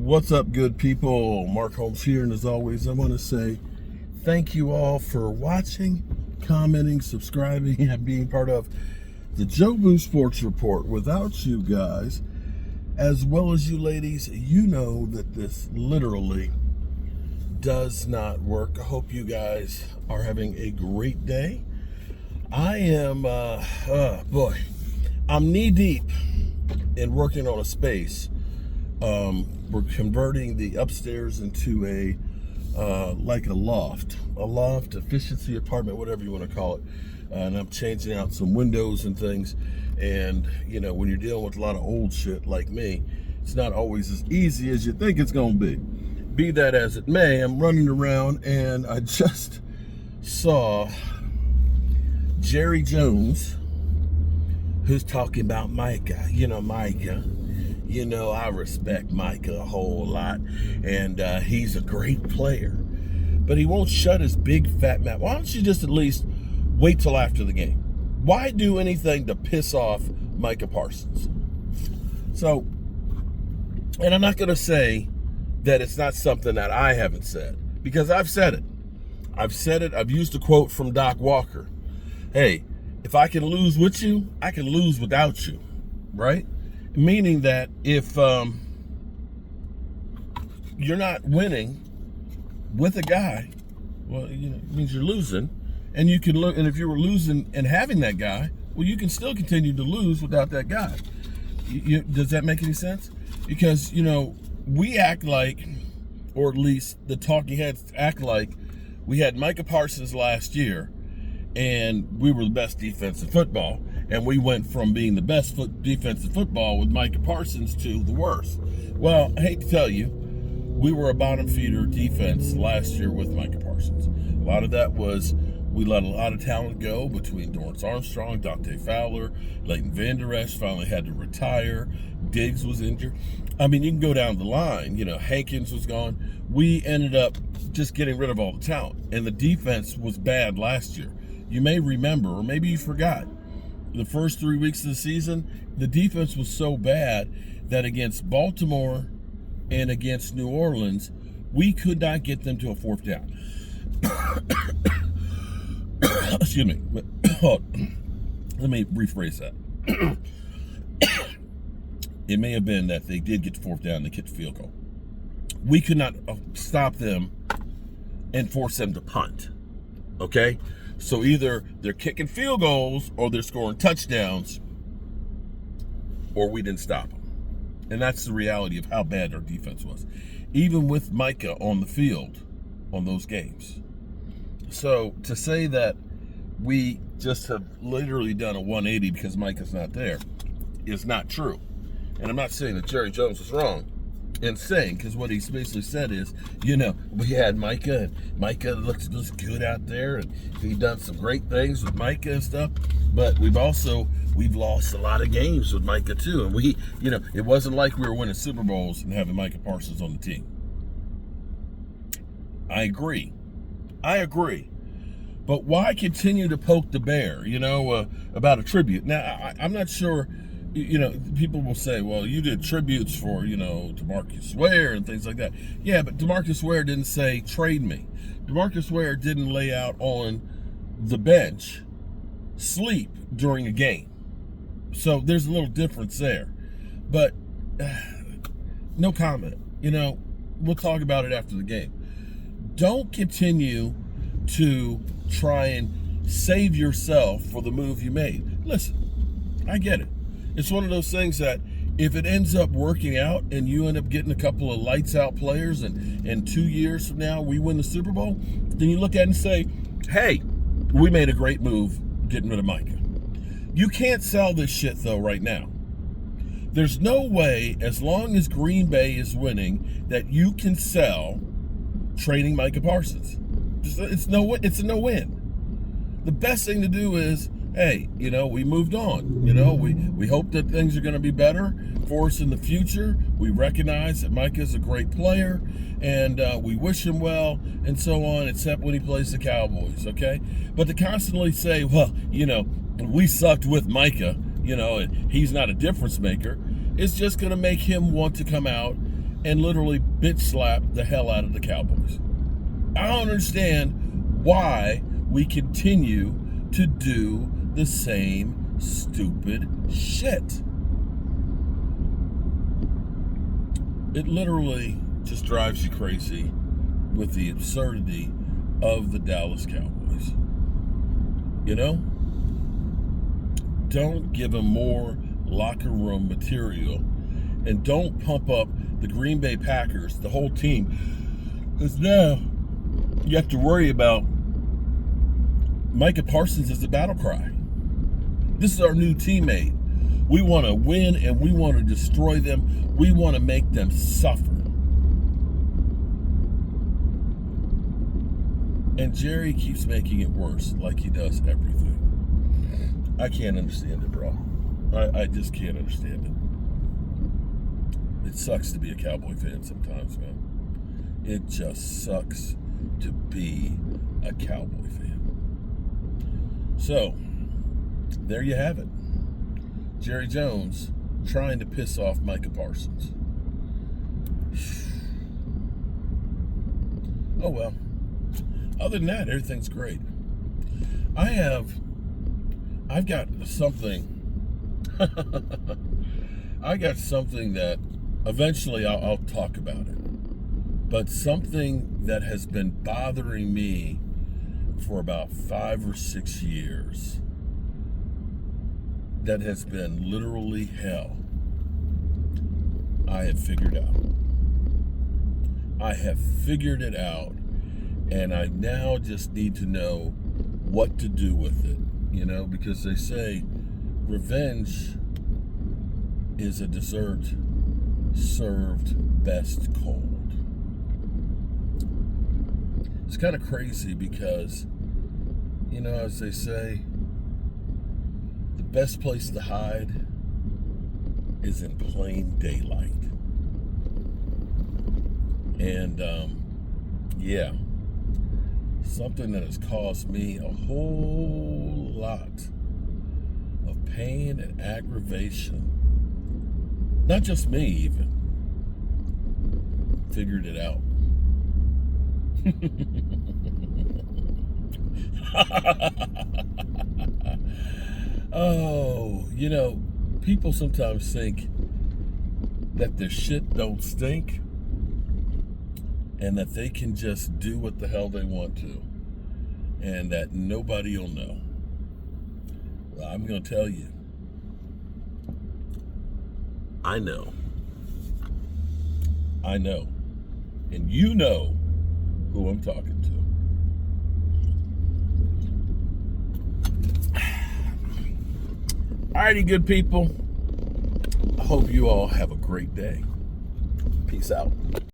What's up, good people? Mark Holmes here, and as always, I want to say thank you all for watching, commenting, subscribing, and being part of the Joe Boo Sports Report. Without you guys, as well as you ladies, you know that this literally does not work. I hope you guys are having a great day. I am, I'm knee deep in working on a space. We're converting the upstairs into a loft, efficiency apartment, whatever you want to call it. And I'm changing out some windows and things. And, you know, when you're dealing with a lot of old shit like me, it's not always as easy as you think it's going to be. Be that as it may, I'm running around and I just saw Jerry Jones, who's talking about Micah. Micah. I respect Micah a whole lot, and he's a great player. But he won't shut his big fat mouth. Why don't you just at least wait till after the game? Why do anything to piss off Micah Parsons? So, and I'm not going to say that it's not something that I haven't said, because I've said it. I've used a quote from Doc Walker. Hey, if I can lose with you, I can lose without you, right? Meaning that if you're not winning with a guy, well, it means you're losing, and you can look. And if you were losing and having that guy, well, you can still continue to lose without that guy. Does that make any sense? Because we act like, or at least the talking heads act like, we had Micah Parsons last year, and we were the best defense in football. And we went from being the best defensive football with Micah Parsons to the worst. Well, I hate to tell you, we were a bottom feeder defense last year with Micah Parsons. A lot of that was we let a lot of talent go between Dorrance Armstrong, Dante Fowler, Leighton Vander Esch finally had to retire. Diggs was injured. I mean, you can go down the line. Hankins was gone. We ended up just getting rid of all the talent. And the defense was bad last year. You may remember, or maybe you forgot, the first 3 weeks of the season, the defense was so bad that against Baltimore and against New Orleans, we could not get them to a fourth down. Excuse me. Let me rephrase that. It may have been that they did get to fourth down and they kicked the field goal. We could not stop them and force them to punt. Okay? So either they're kicking field goals or they're scoring touchdowns, or we didn't stop them. And that's the reality of how bad our defense was, even with Micah on the field on those games. So to say that we just have literally done a 180 because Micah's not there is not true. And I'm not saying that Jerry Jones was wrong in saying, because what he basically said is, we had Micah, and Micah looks good out there, and we've done some great things with Micah and stuff, but we've lost a lot of games with Micah too, and it wasn't like we were winning Super Bowls and having Micah Parsons on the team. I agree, but why continue to poke the bear, about a tribute? Now, I'm not sure. People will say, well, you did tributes for, DeMarcus Ware and things like that. Yeah, but DeMarcus Ware didn't say, trade me. DeMarcus Ware didn't lay out on the bench, sleep during a game. So there's a little difference there. But no comment. We'll talk about it after the game. Don't continue to try and save yourself for the move you made. Listen, I get it. It's one of those things that if it ends up working out and you end up getting a couple of lights out players and 2 years from now we win the Super Bowl, then you look at it and say, hey, we made a great move getting rid of Micah. You can't sell this shit though right now. There's no way, as long as Green Bay is winning, that you can sell trading Micah Parsons. It's a no-win. The best thing to do is, hey, we moved on. We hope that things are going to be better for us in the future. We recognize that Micah is a great player, and we wish him well, and so on, except when he plays the Cowboys, okay? But to constantly say, well, we sucked with Micah, and he's not a difference maker, it's just going to make him want to come out and literally bitch slap the hell out of the Cowboys. I don't understand why we continue to do the same stupid shit. It literally just drives you crazy with the absurdity of the Dallas Cowboys. You know? Don't give them more locker room material, and don't pump up the Green Bay Packers, the whole team, because now you have to worry about Micah Parsons as the battle cry. This is our new teammate. We want to win and we want to destroy them. We want to make them suffer. And Jerry keeps making it worse, like he does everything. I can't understand it, bro. I just can't understand it. It sucks to be a Cowboy fan sometimes, man. It just sucks to be a Cowboy fan. So, there you have it. Jerry Jones trying to piss off Micah Parsons. Oh well. Other than that, everything's great. I've got something. I got something that eventually I'll talk about it. But something that has been bothering me for about 5 or 6 years, that has been literally hell, I have figured out. I have figured it out, and I now just need to know what to do with it, you know, because they say revenge is a dessert served best cold. It's kind of crazy because, you know, as they say, the best place to hide is in plain daylight. And, yeah, something that has caused me a whole lot of pain and aggravation. Not just me, even. Figured it out. Oh, you know, people sometimes think that their shit don't stink and that they can just do what the hell they want to and that nobody will know. Well, I'm going to tell you. I know. And you know who I'm talking to. Alrighty, good people. I hope you all have a great day. Peace out.